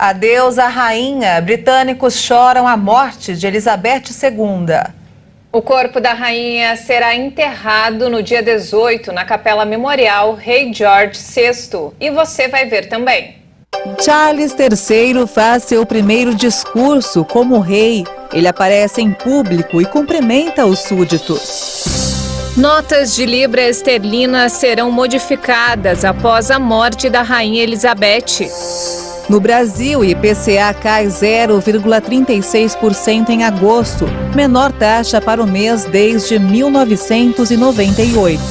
Adeus à rainha. Britânicos choram a morte de Elizabeth II. O corpo da rainha será enterrado no dia 18 na Capela Memorial Rei George VI. E você vai ver também. Charles III faz seu primeiro discurso como rei. Ele aparece em público e cumprimenta os súditos. Notas de libra esterlina serão modificadas após a morte da rainha Elizabeth. No Brasil, o IPCA cai 0,36% em agosto, menor taxa para o mês desde 1998.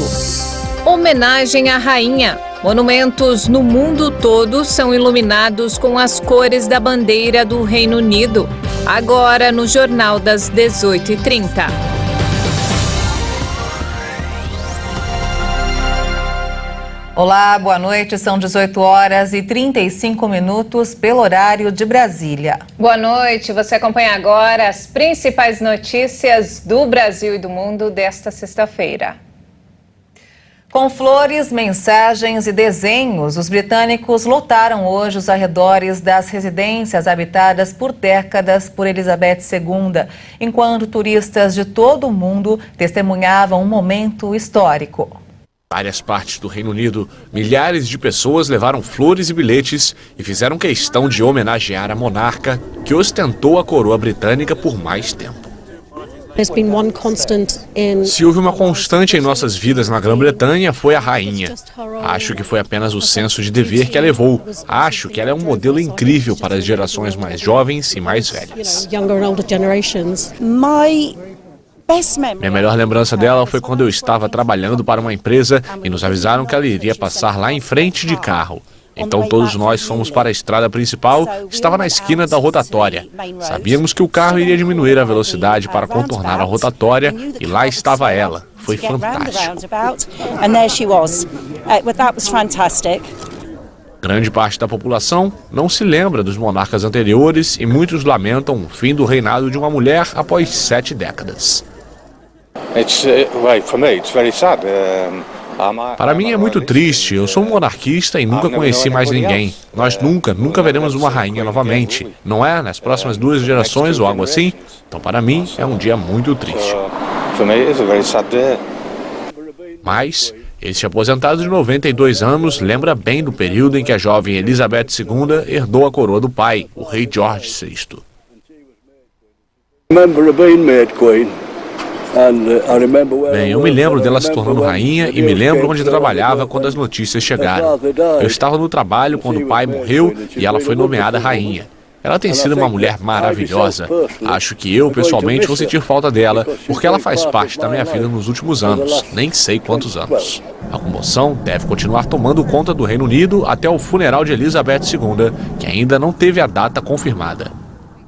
Homenagem à rainha. Monumentos no mundo todo são iluminados com as cores da bandeira do Reino Unido. Agora no Jornal das 18h30. Olá, boa noite. São 18h35 pelo horário de Brasília. Boa noite. Você acompanha agora as principais notícias do Brasil e do mundo desta sexta-feira. Com flores, mensagens e desenhos, os britânicos lotaram hoje os arredores das residências habitadas por décadas por Elizabeth II, enquanto turistas de todo o mundo testemunhavam um momento histórico. Em várias partes do Reino Unido, milhares de pessoas levaram flores e bilhetes e fizeram questão de homenagear a monarca que ostentou a coroa britânica por mais tempo. Se houve uma constante em nossas vidas na Grã-Bretanha, foi a rainha. Acho que foi apenas o senso de dever que a levou. Acho que ela é um modelo incrível para as gerações mais jovens e mais velhas. Minha melhor lembrança dela foi quando eu estava trabalhando para uma empresa e nos avisaram que ela iria passar lá em frente de carro. Então todos nós fomos para a estrada principal, estava na esquina da rotatória. Sabíamos que o carro iria diminuir a velocidade para contornar a rotatória e lá estava ela. Foi fantástico. Grande parte da população não se lembra dos monarcas anteriores e muitos lamentam o fim do reinado de uma mulher após 7 décadas. Para mim é muito triste. Eu sou um monarquista e nunca conheci mais ninguém. Nós nunca veremos uma rainha novamente. Não é? Nas próximas 2 gerações ou algo assim. Então para mim é um dia muito triste. Mas este aposentado de 92 anos lembra bem do período em que a jovem Elizabeth II herdou a coroa do pai, o rei George VI. Bem, eu me lembro dela se tornando rainha e me lembro onde trabalhava quando as notícias chegaram. Eu estava no trabalho quando o pai morreu e ela foi nomeada rainha. Ela tem sido uma mulher maravilhosa. Acho que eu, pessoalmente, vou sentir falta dela, porque ela faz parte da minha vida nos últimos anos, nem sei quantos anos. A comoção deve continuar tomando conta do Reino Unido até o funeral de Elizabeth II, que ainda não teve a data confirmada.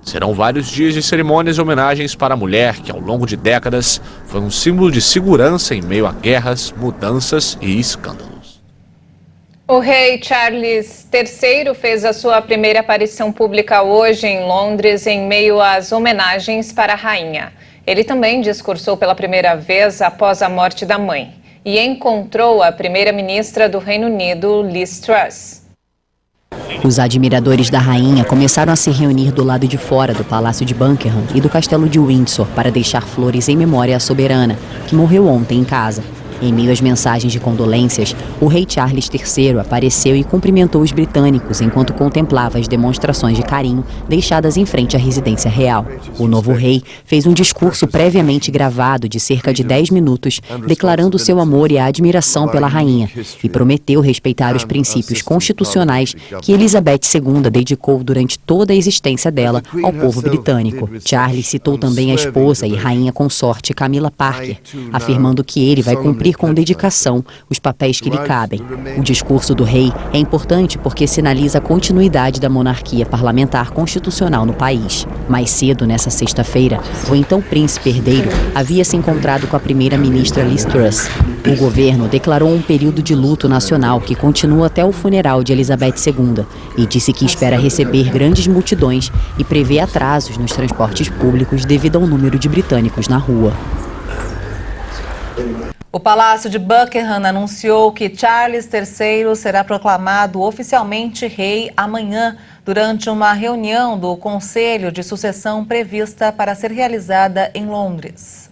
Serão vários dias de cerimônias e homenagens para a mulher que, ao longo de décadas, foi um símbolo de segurança em meio a guerras, mudanças e escândalos. O rei Charles III fez a sua primeira aparição pública hoje em Londres em meio às homenagens para a rainha. Ele também discursou pela primeira vez após a morte da mãe e encontrou a primeira-ministra do Reino Unido, Liz Truss. Os admiradores da rainha começaram a se reunir do lado de fora do Palácio de Buckingham e do Castelo de Windsor para deixar flores em memória à soberana, que morreu ontem em casa. Em meio às mensagens de condolências, o rei Charles III apareceu e cumprimentou os britânicos enquanto contemplava as demonstrações de carinho deixadas em frente à residência real. O novo rei fez um discurso previamente gravado de cerca de 10 minutos, declarando seu amor e a admiração pela rainha, e prometeu respeitar os princípios constitucionais que Elizabeth II dedicou durante toda a existência dela ao povo britânico. Charles citou também a esposa e rainha consorte Camilla Parker, afirmando que ele vai cumprir com dedicação os papéis que lhe cabem. O discurso do rei é importante porque sinaliza a continuidade da monarquia parlamentar constitucional no país. Mais cedo, nessa sexta-feira, o então príncipe herdeiro havia se encontrado com a primeira-ministra Liz Truss. O governo declarou um período de luto nacional que continua até o funeral de Elizabeth II e disse que espera receber grandes multidões e prevê atrasos nos transportes públicos devido ao número de britânicos na rua. O Palácio de Buckingham anunciou que Charles III será proclamado oficialmente rei amanhã, durante uma reunião do Conselho de Sucessão prevista para ser realizada em Londres.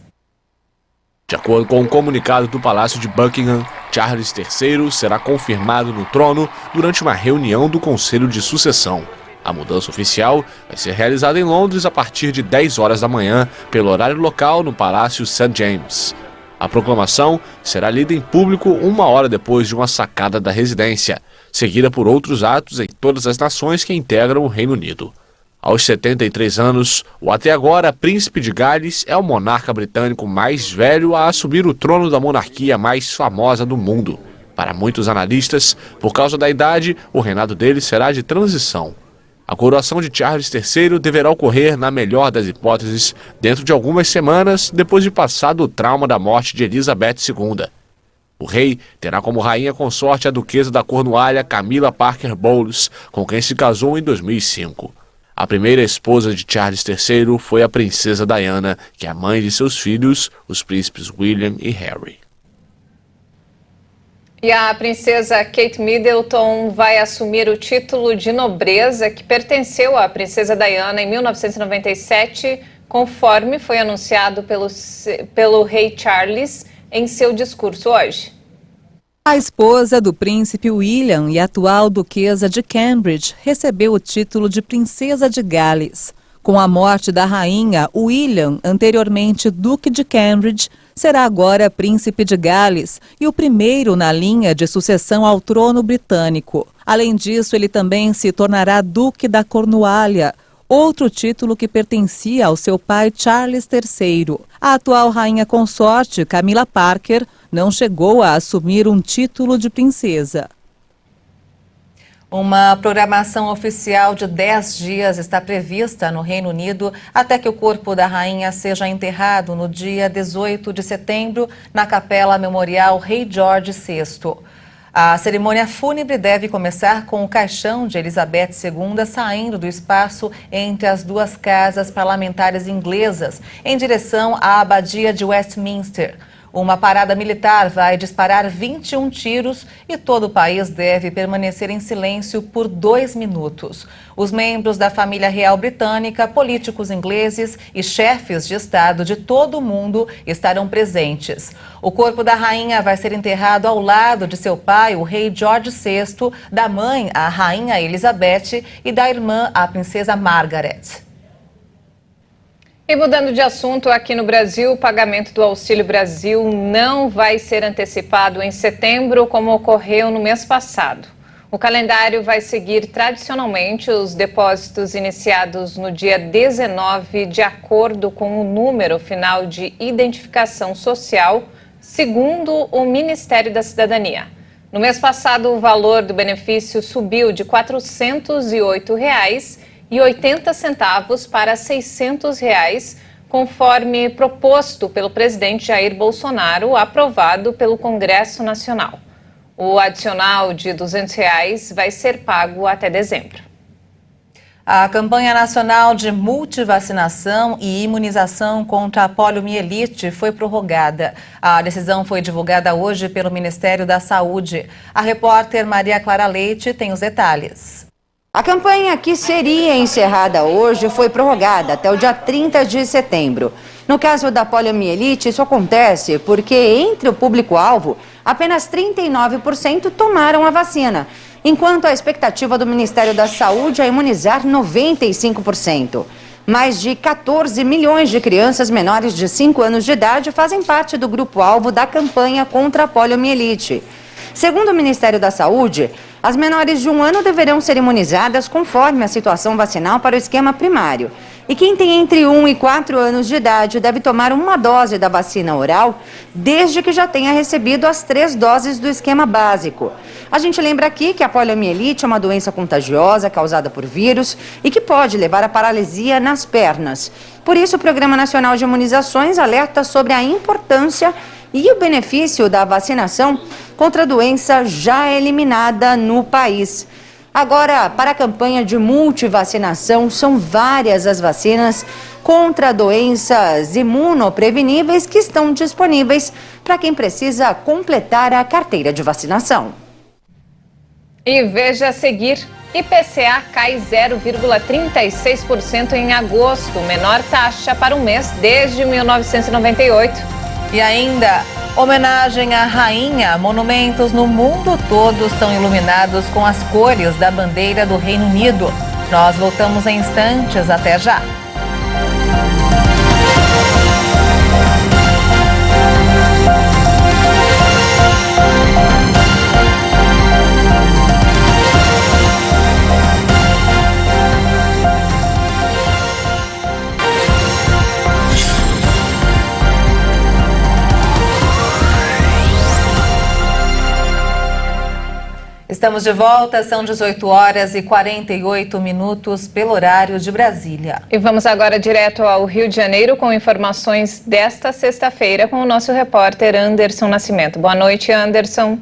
De acordo com um comunicado do Palácio de Buckingham, Charles III será confirmado no trono durante uma reunião do Conselho de Sucessão. A mudança oficial vai ser realizada em Londres a partir de 10 horas da manhã, pelo horário local no Palácio St. James. A proclamação será lida em público 1 hora depois de uma sacada da residência, seguida por outros atos em todas as nações que integram o Reino Unido. Aos 73 anos, o até agora príncipe de Gales é o monarca britânico mais velho a assumir o trono da monarquia mais famosa do mundo. Para muitos analistas, por causa da idade, o reinado dele será de transição. A coroação de Charles III deverá ocorrer, na melhor das hipóteses, dentro de algumas semanas, depois de passado o trauma da morte de Elizabeth II. O rei terá como rainha consorte a duquesa da Cornualha Camilla Parker Bowles, com quem se casou em 2005. A primeira esposa de Charles III foi a princesa Diana, que é a mãe de seus filhos, os príncipes William e Harry. E a princesa Kate Middleton vai assumir o título de nobreza que pertenceu à princesa Diana em 1997, conforme foi anunciado pelo rei Charles em seu discurso hoje. A esposa do príncipe William e atual duquesa de Cambridge recebeu o título de princesa de Gales. Com a morte da rainha, William, anteriormente duque de Cambridge, será agora príncipe de Gales e o primeiro na linha de sucessão ao trono britânico. Além disso, ele também se tornará duque da Cornualha, outro título que pertencia ao seu pai Charles III. A atual rainha consorte, Camilla Parker, não chegou a assumir um título de princesa. Uma programação oficial de 10 dias está prevista no Reino Unido até que o corpo da rainha seja enterrado no dia 18 de setembro na Capela Memorial Rei George VI. A cerimônia fúnebre deve começar com o caixão de Elizabeth II saindo do espaço entre as duas casas parlamentares inglesas, em direção à Abadia de Westminster. Uma parada militar vai disparar 21 tiros e todo o país deve permanecer em silêncio por 2 minutos. Os membros da família real britânica, políticos ingleses e chefes de Estado de todo o mundo estarão presentes. O corpo da rainha vai ser enterrado ao lado de seu pai, o rei George VI, da mãe, a rainha Elizabeth, e da irmã, a princesa Margaret. E mudando de assunto, aqui no Brasil, o pagamento do Auxílio Brasil não vai ser antecipado em setembro, como ocorreu no mês passado. O calendário vai seguir tradicionalmente os depósitos iniciados no dia 19, de acordo com o número final de identificação social, segundo o Ministério da Cidadania. No mês passado, o valor do benefício subiu de R$ 408,80 para R$ 600, conforme proposto pelo presidente Jair Bolsonaro, aprovado pelo Congresso Nacional. O adicional de R$ 200 vai ser pago até dezembro. A campanha nacional de multivacinação e imunização contra a poliomielite foi prorrogada. A decisão foi divulgada hoje pelo Ministério da Saúde. A repórter Maria Clara Leite tem os detalhes. A campanha, que seria encerrada hoje, foi prorrogada até o dia 30 de setembro. No caso da poliomielite, isso acontece porque, entre o público-alvo, apenas 39% tomaram a vacina, enquanto a expectativa do Ministério da Saúde é imunizar 95%. Mais de 14 milhões de crianças menores de 5 anos de idade fazem parte do grupo-alvo da campanha contra a poliomielite. Segundo o Ministério da Saúde, as menores de 1 ano deverão ser imunizadas conforme a situação vacinal para o esquema primário. E quem tem entre 1 e 4 anos de idade deve tomar uma dose da vacina oral, desde que já tenha recebido as 3 doses do esquema básico. A gente lembra aqui que a poliomielite é uma doença contagiosa causada por vírus e que pode levar à paralisia nas pernas. Por isso, o Programa Nacional de Imunizações alerta sobre a importância e o benefício da vacinação contra a doença já eliminada no país. Agora, para a campanha de multivacinação, são várias as vacinas contra doenças imunopreveníveis que estão disponíveis para quem precisa completar a carteira de vacinação. E veja a seguir, IPCA cai 0,36% em agosto, menor taxa para o mês desde 1998. E ainda, homenagem à rainha, monumentos no mundo todo estão iluminados com as cores da bandeira do Reino Unido. Nós voltamos em instantes, até já. Estamos de volta, são 18 horas e 48 minutos pelo horário de Brasília. E vamos agora direto ao Rio de Janeiro com informações desta sexta-feira com o nosso repórter Anderson Nascimento. Boa noite, Anderson.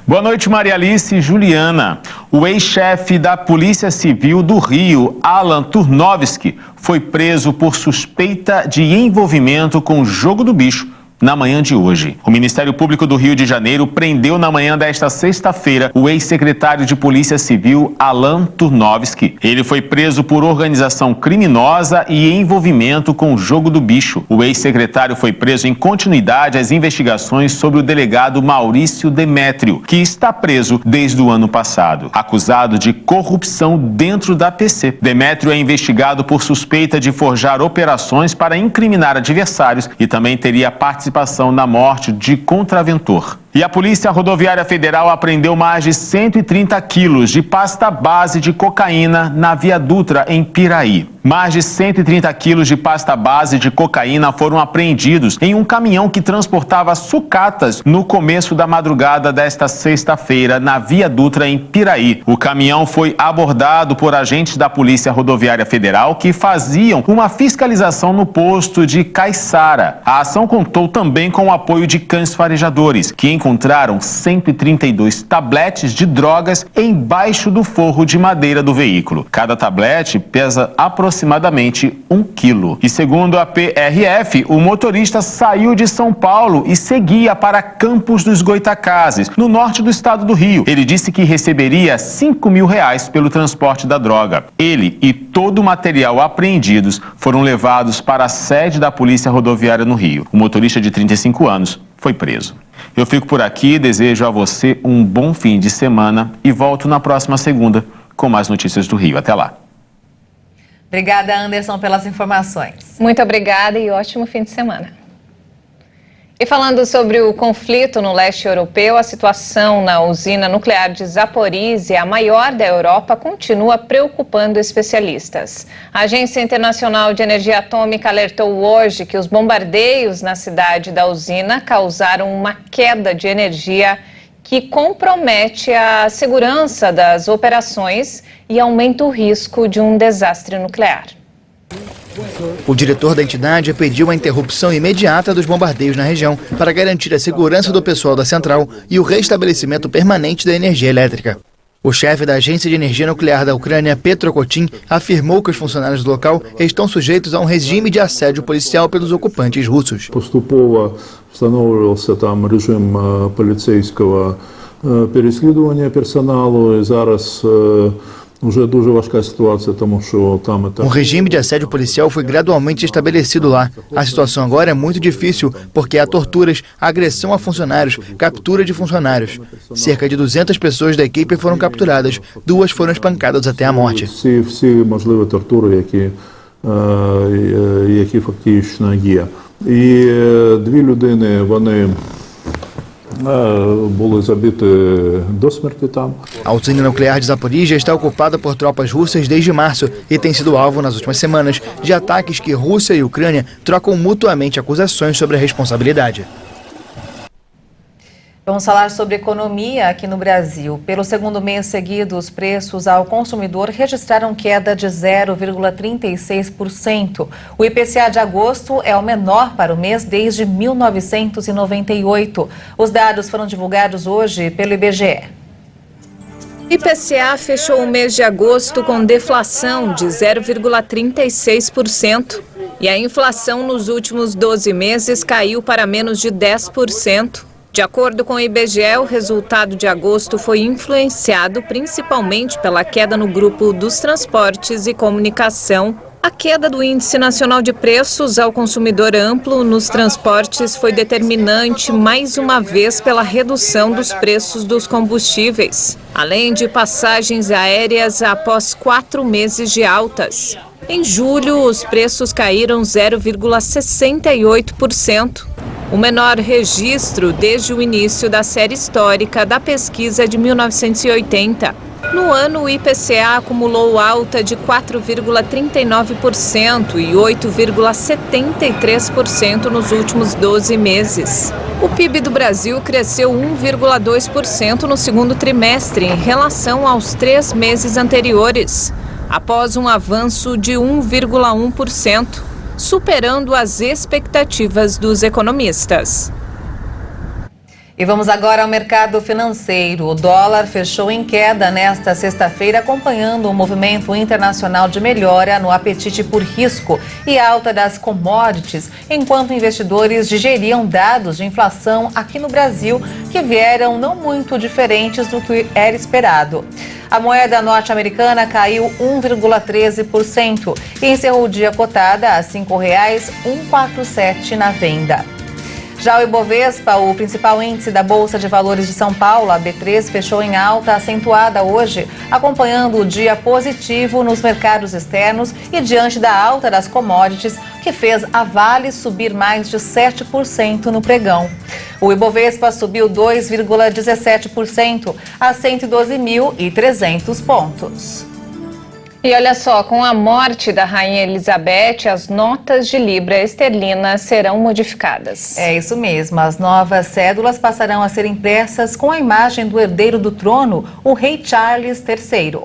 Boa noite, Maria Alice e Juliana. O ex-chefe da Polícia Civil do Rio, Alan Turnovski, foi preso por suspeita de envolvimento com o jogo do bicho na manhã de hoje. O Ministério Público do Rio de Janeiro prendeu na manhã desta sexta-feira o ex-secretário de Polícia Civil, Alan Turnovski. Ele foi preso por organização criminosa e envolvimento com o jogo do bicho. O ex-secretário foi preso em continuidade às investigações sobre o delegado Maurício Demétrio, que está preso desde o ano passado, acusado de corrupção dentro da PC. Demétrio é investigado por suspeita de forjar operações para incriminar adversários e também teria participação na morte de contraventor. E a Polícia Rodoviária Federal apreendeu mais de 130 quilos de pasta base de cocaína na Via Dutra, em Piraí. Mais de 130 quilos de pasta base de cocaína foram apreendidos em um caminhão que transportava sucatas no começo da madrugada desta sexta-feira na Via Dutra, em Piraí. O caminhão foi abordado por agentes da Polícia Rodoviária Federal que faziam uma fiscalização no posto de Caiçara. A ação contou também com o apoio de cães farejadores, que encontraram 132 tabletes de drogas embaixo do forro de madeira do veículo. Cada tablete pesa aproximadamente 1 quilo. E segundo a PRF, o motorista saiu de São Paulo e seguia para Campos dos Goytacazes, no norte do estado do Rio. Ele disse que receberia R$5 mil pelo transporte da droga. Ele e todo o material apreendidos foram levados para a sede da Polícia Rodoviária no Rio. O motorista de 35 anos foi preso. Eu fico por aqui, desejo a você um bom fim de semana e volto na próxima segunda com mais notícias do Rio. Até lá. Obrigada, Anderson, pelas informações. Muito obrigada e ótimo fim de semana. E falando sobre o conflito no leste europeu, a situação na usina nuclear de Zaporizhia, a maior da Europa, continua preocupando especialistas. A Agência Internacional de Energia Atômica alertou hoje que os bombardeios na cidade da usina causaram uma queda de energia que compromete a segurança das operações e aumenta o risco de um desastre nuclear. O diretor da entidade pediu a interrupção imediata dos bombardeios na região para garantir a segurança do pessoal da central e o restabelecimento permanente da energia elétrica. O chefe da Agência de Energia Nuclear da Ucrânia, Petro Kotin, afirmou que os funcionários do local estão sujeitos a um regime de assédio policial pelos ocupantes russos. Поступово встановлювався там режим поліцейського переслідування персоналу, і зараз уже дуже важка ситуація, тому що там Um regime de assédio policial foi gradualmente estabelecido lá. A situação agora é muito difícil porque há torturas, agressão a funcionários, captura de funcionários. Cerca de 200 pessoas da equipe foram capturadas, 2 foram espancadas até a morte. всі можливі тортури, які фактично є. І 2 людини, вони були забиті до смерті там. A usina nuclear de Zaporizhia está ocupada por tropas russas desde março e tem sido alvo nas últimas semanas de ataques que Rússia e Ucrânia trocam mutuamente acusações sobre a responsabilidade. Vamos falar sobre economia aqui no Brasil. Pelo segundo mês seguido, os preços ao consumidor registraram queda de 0,36%. O IPCA de agosto é o menor para o mês desde 1998. Os dados foram divulgados hoje pelo IBGE. IPCA fechou o mês de agosto com deflação de 0,36% e a inflação nos últimos 12 meses caiu para menos de 10%. De acordo com o IBGE, o resultado de agosto foi influenciado principalmente pela queda no grupo dos transportes e comunicação. A queda do Índice Nacional de Preços ao Consumidor Amplo nos transportes foi determinante mais uma vez pela redução dos preços dos combustíveis, além de passagens aéreas após 4 meses de altas. Em julho, os preços caíram 0,68%, o menor registro desde o início da série histórica da pesquisa de 1980. No ano, o IPCA acumulou alta de 4,39% e 8,73% nos últimos 12 meses. O PIB do Brasil cresceu 1,2% no segundo trimestre em relação aos 3 meses anteriores, após um avanço de 1,1%. Superando as expectativas dos economistas. E vamos agora ao mercado financeiro. O dólar fechou em queda nesta sexta-feira, acompanhando o movimento internacional de melhora no apetite por risco e alta das commodities, enquanto investidores digeriam dados de inflação aqui no Brasil, que vieram não muito diferentes do que era esperado. A moeda norte-americana caiu 1,13% e encerrou o dia cotada a R$ 5,147 na venda. Já o Ibovespa, o principal índice da Bolsa de Valores de São Paulo, a B3, fechou em alta acentuada hoje, acompanhando o dia positivo nos mercados externos e diante da alta das commodities, que fez a Vale subir mais de 7% no pregão. O Ibovespa subiu 2,17% a 112.300 pontos. E olha só, com a morte da Rainha Elizabeth, as notas de libra esterlina serão modificadas. É isso mesmo, as novas cédulas passarão a ser impressas com a imagem do herdeiro do trono, o rei Charles III.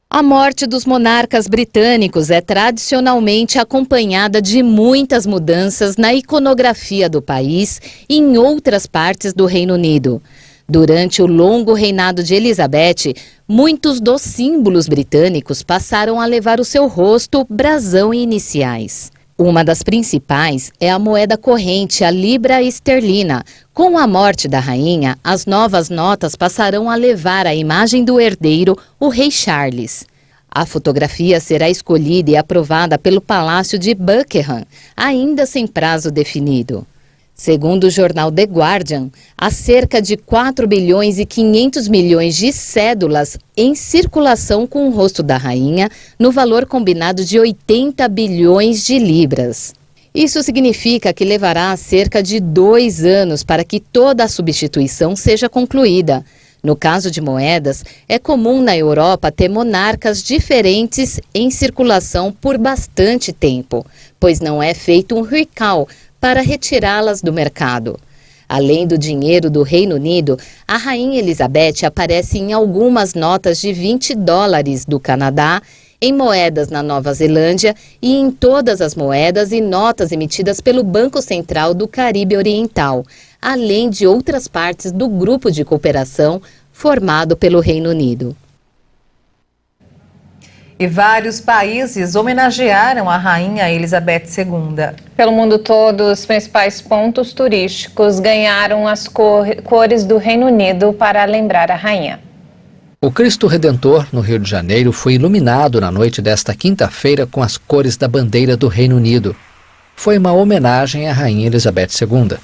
A morte dos monarcas britânicos é tradicionalmente acompanhada de muitas mudanças na iconografia do país e em outras partes do Reino Unido. Durante o longo reinado de Elizabeth, muitos dos símbolos britânicos passaram a levar o seu rosto, brasão e iniciais. Uma das principais é a moeda corrente, a libra esterlina. Com a morte da rainha, as novas notas passarão a levar a imagem do herdeiro, o rei Charles. A fotografia será escolhida e aprovada pelo Palácio de Buckingham, ainda sem prazo definido. Segundo o jornal The Guardian, há cerca de 4 bilhões e 500 milhões de cédulas em circulação com o rosto da rainha, no valor combinado de 80 bilhões de libras. Isso significa que levará cerca de 2 anos para que toda a substituição seja concluída. No caso de moedas, é comum na Europa ter monarcas diferentes em circulação por bastante tempo, pois não é feito um recall para retirá-las do mercado. Além do dinheiro do Reino Unido, a Rainha Elizabeth aparece em algumas notas de $20 do Canadá, em moedas na Nova Zelândia e em todas as moedas e notas emitidas pelo Banco Central do Caribe Oriental, além de outras partes do grupo de cooperação formado pelo Reino Unido. E vários países homenagearam a Rainha Elizabeth II. Pelo mundo todo, os principais pontos turísticos ganharam as cores do Reino Unido para lembrar a rainha. O Cristo Redentor, no Rio de Janeiro, foi iluminado na noite desta quinta-feira com as cores da bandeira do Reino Unido. Foi uma homenagem à Rainha Elizabeth II.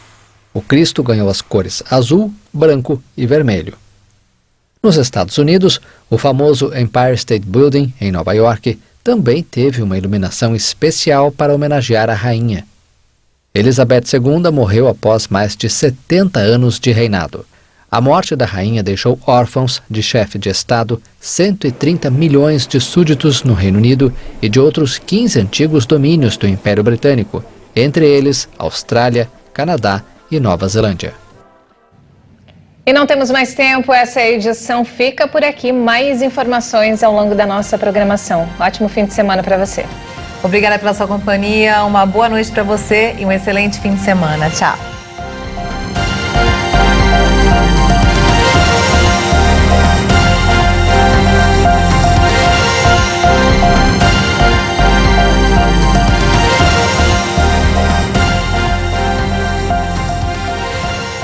O Cristo ganhou as cores azul, branco e vermelho. Nos Estados Unidos, o famoso Empire State Building, em Nova York, também teve uma iluminação especial para homenagear a rainha. Elizabeth II morreu após mais de 70 anos de reinado. A morte da rainha deixou órfãos de chefe de Estado, 130 milhões de súditos no Reino Unido e de outros 15 antigos domínios do Império Britânico, entre eles Austrália, Canadá e Nova Zelândia. E não temos mais tempo, essa edição fica por aqui. Mais informações ao longo da nossa programação. Ótimo fim de semana para você. Obrigada pela sua companhia, uma boa noite para você e um excelente fim de semana. Tchau.